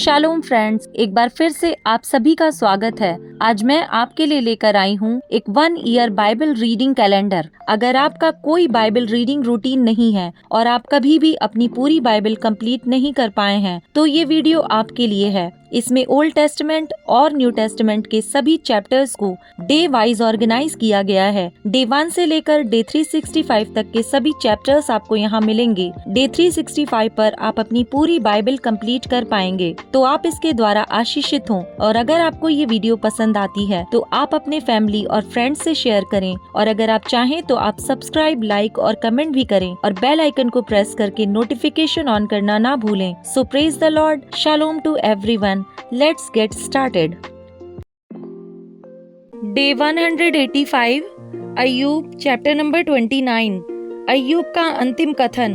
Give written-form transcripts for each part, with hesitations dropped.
Shalom friends, एक बार फिर से आप सभी का स्वागत है। आज मैं आपके लिए लेकर आई हूँ एक 1 ईयर बाइबल रीडिंग कैलेंडर। अगर आपका कोई बाइबल रीडिंग रूटीन नहीं है और आप कभी भी अपनी पूरी बाइबल कंप्लीट नहीं कर पाए हैं, तो ये वीडियो आपके लिए है। इसमें ओल्ड टेस्टमेंट और न्यू टेस्टमेंट के सभी चैप्टर्स को डे वाइज ऑर्गेनाइज किया गया है। डे 1 से लेकर डे 365 तक के सभी चैप्टर्स आपको यहाँ मिलेंगे। डे 365 पर आप अपनी पूरी बाइबल कंप्लीट कर पाएंगे, तो आप इसके द्वारा आशीषित हों। और अगर आपको ये वीडियो पसंद आती है तो आप अपने फैमिली और फ्रेंड्स से शेयर करें, और अगर आप चाहें तो आप सब्सक्राइब, लाइक और कमेंट भी करें और बेल आइकन को प्रेस करके नोटिफिकेशन ऑन करना ना भूलें। So praise the lord, shalom to everyone. Let's get started. Day 185, Ayyub chapter number 29। Ayyub का अंतिम कथन।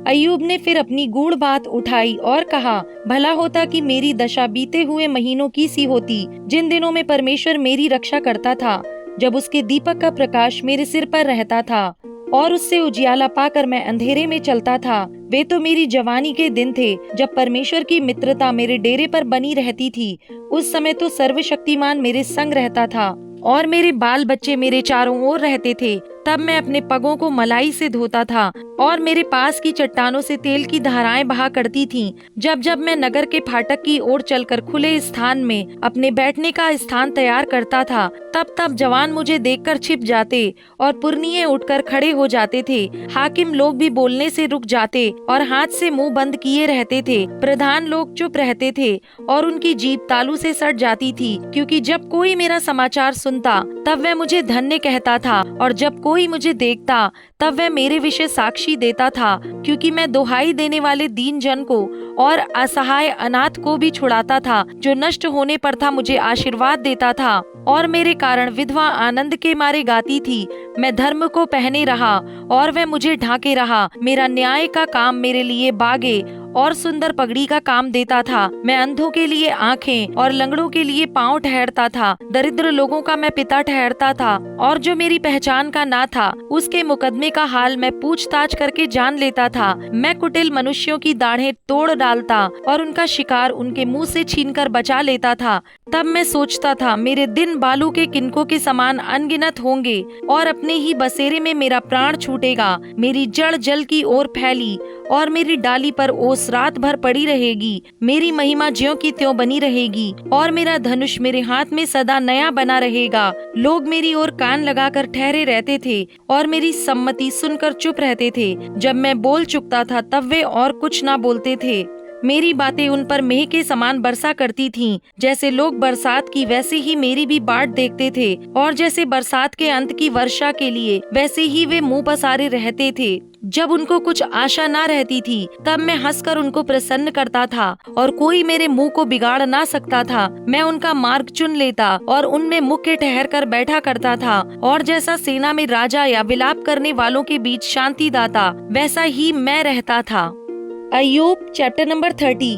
अय्यूब ने फिर अपनी गूढ़ बात उठाई और कहा, भला होता कि मेरी दशा बीते हुए महीनों की सी होती, जिन दिनों में परमेश्वर मेरी रक्षा करता था, जब उसके दीपक का प्रकाश मेरे सिर पर रहता था और उससे उजियाला पाकर मैं अंधेरे में चलता था। वे तो मेरी जवानी के दिन थे, जब परमेश्वर की मित्रता मेरे डेरे पर बनी रहती थी। उस समय तो सर्वशक्तिमान मेरे संग रहता था और मेरे बाल बच्चे मेरे चारों ओर रहते थे। तब मैं अपने पगों को मलाई से धोता था और मेरे पास की चट्टानों से तेल की धाराएं बहा करती थीं। जब जब मैं नगर के फाटक की ओर चलकर खुले स्थान में अपने बैठने का स्थान तैयार करता था, तब तब जवान मुझे देखकर छिप जाते और पुरनिये उठकर खड़े हो जाते थे। हाकिम लोग भी बोलने से रुक जाते और हाथ से मुंह बंद किए रहते थे। प्रधान लोग चुप रहते थे और उनकी जीभ तालू से सट जाती थी, क्योंकि जब कोई मेरा समाचार सुनता तब वह मुझे धन्य कहता था, और जब कोई मुझे देखता तब वह मेरे विषय साक्षी देता था, क्योंकि मैं दुहाई देने वाले दीन जन को और असहाय अनाथ को भी छुड़ाता था। जो नष्ट होने पर था मुझे आशीर्वाद देता था, और मेरे कारण विधवा आनंद के मारे गाती थी। मैं धर्म को पहने रहा और वह मुझे ढांके रहा। मेरा न्याय का काम मेरे लिए बागे और सुंदर पगड़ी का काम देता था। मैं अंधों के लिए आंखें और लंगड़ों के लिए पांव ठहरता था। दरिद्र लोगों का मैं पिता ठहरता था, और जो मेरी पहचान का ना था उसके मुकदमे का हाल मैं पूछताछ करके जान लेता था। मैं कुटिल मनुष्यों की दाढ़ें तोड़ डालता और उनका शिकार उनके मुंह से छीनकर बचा लेता था। तब मैं सोचता था, मेरे दिन बालू के किनकों के समान अनगिनत होंगे और अपने ही बसेरे में मेरा प्राण छूटेगा। मेरी जड़ जल की ओर फैली और मेरी डाली पर ओस रात भर पड़ी रहेगी। मेरी महिमा ज्यों की त्यों बनी रहेगी और मेरा धनुष मेरे हाथ में सदा नया बना रहेगा। लोग मेरी ओर कान लगाकर ठहरे रहते थे और मेरी सम्मति सुनकर चुप रहते थे। जब मैं बोल चुकता था तब वे और कुछ ना बोलते थे। मेरी बातें उन पर मेह के समान बरसा करती थीं। जैसे लोग बरसात की, वैसे ही मेरी भी बाट देखते थे, और जैसे बरसात के अंत की वर्षा के लिए, वैसे ही वे मुंह पसारे रहते थे। जब उनको कुछ आशा ना रहती थी तब मैं हंसकर उनको प्रसन्न करता था, और कोई मेरे मुंह को बिगाड़ ना सकता था। मैं उनका मार्ग चुन लेता और उनमें मुख्य ठहर कर बैठा करता था, और जैसा सेना में राजा या विलाप करने वालों के बीच शांति दाता, वैसा ही मैं रहता था। अय्यूब चैप्टर नंबर 30।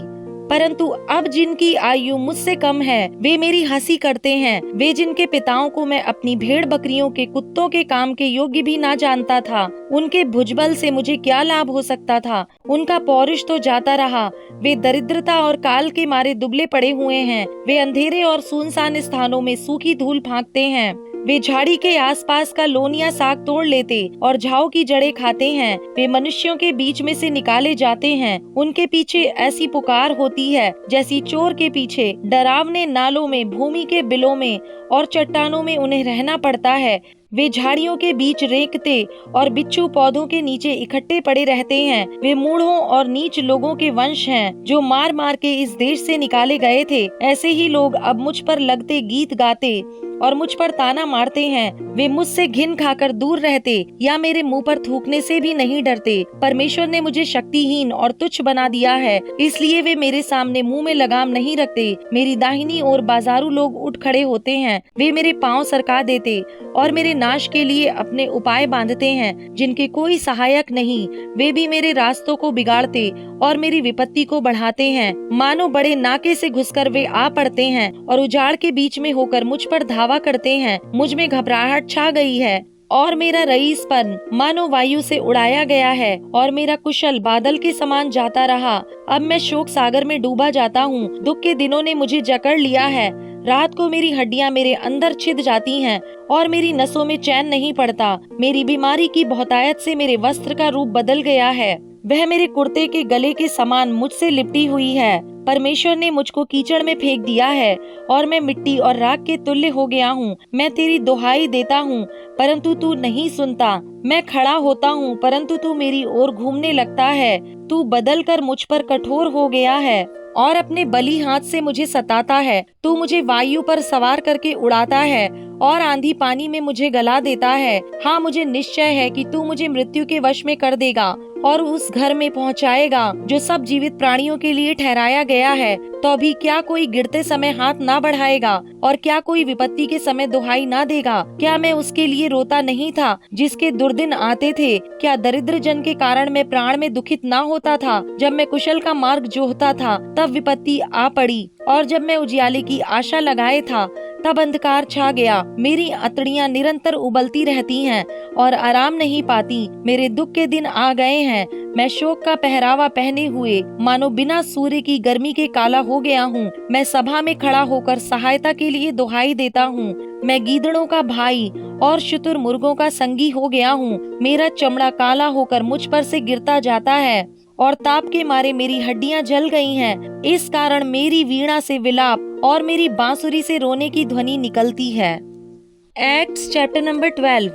परंतु अब जिनकी आयु मुझसे कम है वे मेरी हंसी करते हैं। वे जिनके पिताओं को मैं अपनी भेड़ बकरियों के, कुत्तों के काम के योग्य भी ना जानता था, उनके भुजबल से मुझे क्या लाभ हो सकता था। उनका पौरुष तो जाता रहा। वे दरिद्रता और काल के मारे दुबले पड़े हुए हैं। वे अंधेरे और सुनसान स्थानों में सूखी धूल फांकते हैं। वे झाड़ी के आसपास का लोनिया साग तोड़ लेते और झाऊ की जड़ें खाते हैं। वे मनुष्यों के बीच में से निकाले जाते हैं। उनके पीछे ऐसी पुकार होती है जैसी चोर के पीछे। डरावने नालों में, भूमि के बिलों में और चट्टानों में उन्हें रहना पड़ता है। वे झाड़ियों के बीच रेंकते और बिच्छू पौधों के नीचे इकट्ठे पड़े रहते हैं। वे मूढ़ों और नीच लोगों के वंश हैं, जो मार मार के इस देश से निकाले गए थे। ऐसे ही लोग अब मुझ पर लगते गीत गाते और मुझ पर ताना मारते हैं। वे मुझसे घिन खाकर दूर रहते या मेरे मुंह पर थूकने से भी नहीं डरते। परमेश्वर ने मुझे शक्तिहीन और तुच्छ बना दिया है, इसलिए वे मेरे सामने मुंह में लगाम नहीं रखते। मेरी दाहिनी ओर बाजारू लोग उठ खड़े होते हैं। वे मेरे पांव सरका देते और मेरे नाश के लिए अपने उपाय बांधते हैं। जिनके कोई सहायक नहीं, वे भी मेरे रास्तों को बिगाड़ते और मेरी विपत्ति को बढ़ाते हैं। मानो बड़े नाके से घुसकर वे आ पड़ते हैं और उजाड़ के बीच में होकर मुझ पर धावा करते हैं। मुझ में घबराहट छा गई है और मेरा रईसपन मानो वायु से उड़ाया गया है और मेरा कुशल बादल के समान जाता रहा। अब मैं शोक सागर में डूबा जाता हूँ। दुख के दिनों ने मुझे जकड़ लिया है। रात को मेरी हड्डियां मेरे अंदर छिद जाती हैं और मेरी नसों में चैन नहीं पड़ता। मेरी बीमारी की बहुतायत से मेरे वस्त्र का रूप बदल गया है। वह मेरे कुर्ते के गले के समान मुझसे लिपटी हुई है। परमेश्वर ने मुझको कीचड़ में फेंक दिया है और मैं मिट्टी और राख के तुल्य हो गया हूँ। मैं तेरी दुहाई देता हूँ परंतु तू नहीं सुनता। मैं खड़ा होता हूँ परंतु तू मेरी ओर घूमने लगता है। तू बदल कर मुझ पर कठोर हो गया है और अपने बली हाथ से मुझे सताता है। तू मुझे वायु पर सवार करके उड़ाता है और आंधी पानी में मुझे गला देता है। हाँ, मुझे निश्चय है कि तू मुझे मृत्यु के वश में कर देगा और उस घर में पहुंचाएगा जो सब जीवित प्राणियों के लिए ठहराया गया है। तो अभी क्या कोई गिरते समय हाथ ना बढ़ाएगा और क्या कोई विपत्ति के समय दुहाई ना देगा? क्या मैं उसके लिए रोता नहीं था जिसके दुर्दिन आते थे? क्या दरिद्र जन के कारण मैं प्राण में दुखित ना होता था? जब मैं कुशल का मार्ग जोहता था तब विपत्ति आ पड़ी और जब मैं उजियाले की आशा लगाए था तब अंधकार छा गया। मेरी अतड़ियां निरंतर उबलती रहती हैं और आराम नहीं पाती। मेरे दुख के दिन आ गए हैं। मैं शोक का पहरावा पहने हुए मानो बिना सूर्य की गर्मी के काला हो गया हूँ। मैं सभा में खड़ा होकर सहायता के लिए दुहाई देता हूँ। मैं गीदड़ों का भाई और शुतुरमुर्गों का संगी हो गया हूँ। मेरा चमड़ा काला होकर मुझ पर से गिरता जाता है और ताप के मारे मेरी हड्डियां जल गई हैं। इस कारण मेरी वीणा से विलाप और मेरी बांसुरी से रोने की ध्वनि निकलती है। Acts chapter number 12।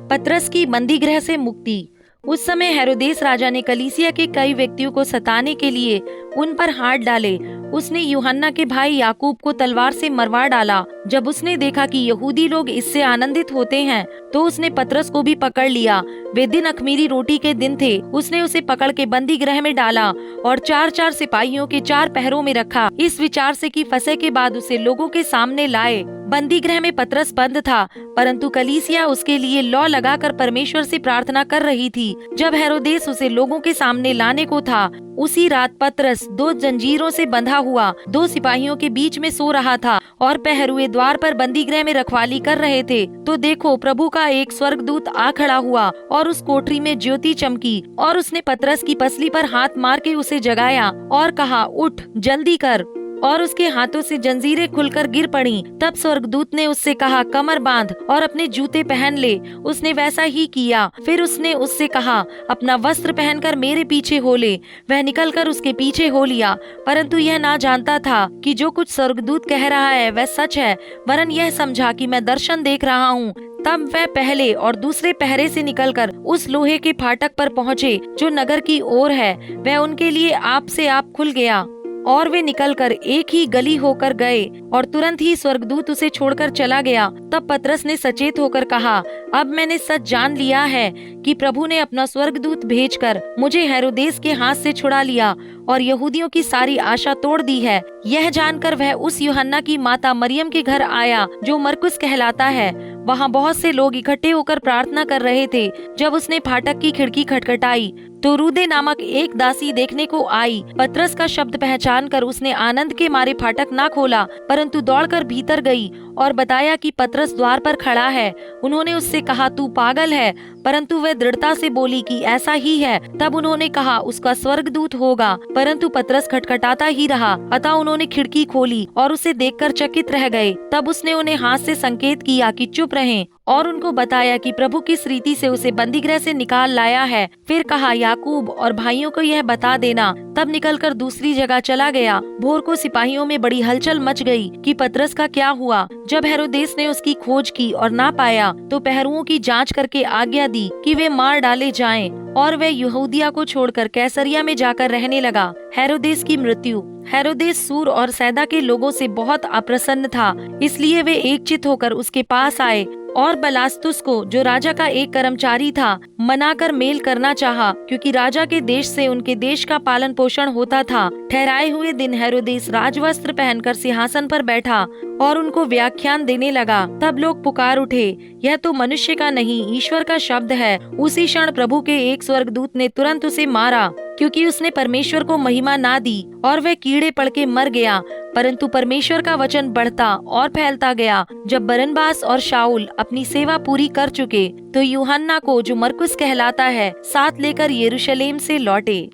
पतरस की बंदी गृह से मुक्ति। उस समय हेरोदेस राजा ने कलीसिया के कई व्यक्तियों को सताने के लिए उन पर हाथ डाले। उसने यूहन्ना के भाई याकूब को तलवार से मरवा डाला। जब उसने देखा कि यहूदी लोग इससे आनंदित होते हैं तो उसने पतरस को भी पकड़ लिया। वे दिन अख़मीरी रोटी के दिन थे। उसने उसे पकड़ के बंदी गृह में डाला और 4-4 सिपाहियों के 4 पहरों में रखा, इस विचार से कि फसह के बाद उसे लोगों के सामने लाए। बंदी गृह में पतरस बंद था परंतु कलीसिया उसके लिए लौ लगाकर परमेश्वर से प्रार्थना कर रही थी। जब हेरोदेस उसे लोगों के सामने लाने को था उसी रात पतरस 2 जंजीरों से बंधा हुआ 2 सिपाहियों के बीच में सो रहा था और पहरुए द्वार पर बंदी गृह में रखवाली कर रहे थे। तो देखो, प्रभु का एक स्वर्गदूत आ खड़ा हुआ और उस कोठरी में ज्योति चमकी और उसने पतरस की पसली पर हाथ मार के उसे जगाया और कहा, उठ जल्दी कर। और उसके हाथों से जंजीरें खुलकर गिर पड़ी। तब स्वर्गदूत ने उससे कहा, कमर बांध और अपने जूते पहन ले। उसने वैसा ही किया। फिर उसने उससे कहा, अपना वस्त्र पहनकर मेरे पीछे हो ले। वह निकलकर उसके पीछे हो लिया, परंतु यह ना जानता था कि जो कुछ स्वर्गदूत कह रहा है वह सच है, वरन यह समझा कि मैं दर्शन देख रहा हूँ। तब वह पहले और दूसरे पहरे से निकलकर उस लोहे के फाटक पर पहुँचे जो नगर की ओर है। वह उनके लिए आप से आप खुल गया और वे निकलकर एक ही गली होकर गए और तुरंत ही स्वर्गदूत उसे छोड़कर चला गया। तब पतरस ने सचेत होकर कहा, अब मैंने सच जान लिया है कि प्रभु ने अपना स्वर्गदूत भेजकर मुझे हेरोदेस के हाथ से छुड़ा लिया और यहूदियों की सारी आशा तोड़ दी है। यह जानकर वह उस यूहन्ना की माता मरियम के घर आया जो मरकुस कहलाता है। वहाँ बहुत से लोग इकट्ठे होकर प्रार्थना कर रहे थे। जब उसने फाटक की खिड़की खटखटाई तो रूदे नामक एक दासी देखने को आई। पतरस का शब्द पहचान कर उसने आनंद के मारे फाटक ना खोला परंतु दौड़कर भीतर गई और बताया कि पतरस द्वार पर खड़ा है। उन्होंने उससे कहा, तू पागल है, परंतु वह दृढ़ता से बोली कि ऐसा ही है। तब उन्होंने कहा, उसका स्वर्गदूत होगा, परंतु पतरस खटखटाता ही रहा। अतः उन्होंने खिड़की खोली और उसे देखकर चकित रह गए। तब उसने उन्हें हाथ से संकेत किया कि चुप रहें और उनको बताया कि प्रभु किस रीति से उसे बंदीगृह से निकाल लाया है। फिर कहा, याकूब और भाइयों को यह बता देना। तब निकलकर दूसरी जगह चला गया। भोर को सिपाहियों में बड़ी हलचल मच गई कि पतरस का क्या हुआ। जब हेरोदेस ने उसकी खोज की और ना पाया तो पहरुओं की जांच करके आज्ञा दी कि वे मार डाले जाएं और वह यहूदिया को छोड़कर कैसरिया में जाकर रहने लगा। हेरोदेस की मृत्यु। हेरोदेस सूर और सैदा के लोगों से बहुत अप्रसन्न था, इसलिए वे एकचित होकर उसके पास आए और बलास्तुस को, जो राजा का एक कर्मचारी था, मनाकर मेल करना चाहा, क्योंकि राजा के देश से उनके देश का पालन पोषण होता था। ठहराए हुए दिन हेरोदेस राजवस्त्र पहनकर सिंहासन पर बैठा और उनको व्याख्यान देने लगा। तब लोग पुकार उठे, यह तो मनुष्य का नहीं ईश्वर का शब्द है। उसी क्षण प्रभु के एक स्वर्गदूत ने तुरंत उसे मारा क्योंकि उसने परमेश्वर को महिमा ना दी और वह कीड़े पड़ के मर गया। परंतु परमेश्वर का वचन बढ़ता और फैलता गया। जब बरनबास और शाऊल अपनी सेवा पूरी कर चुके तो यूहन्ना को, जो मरकुस कहलाता है, साथ लेकर यरूशलेम से लौटे।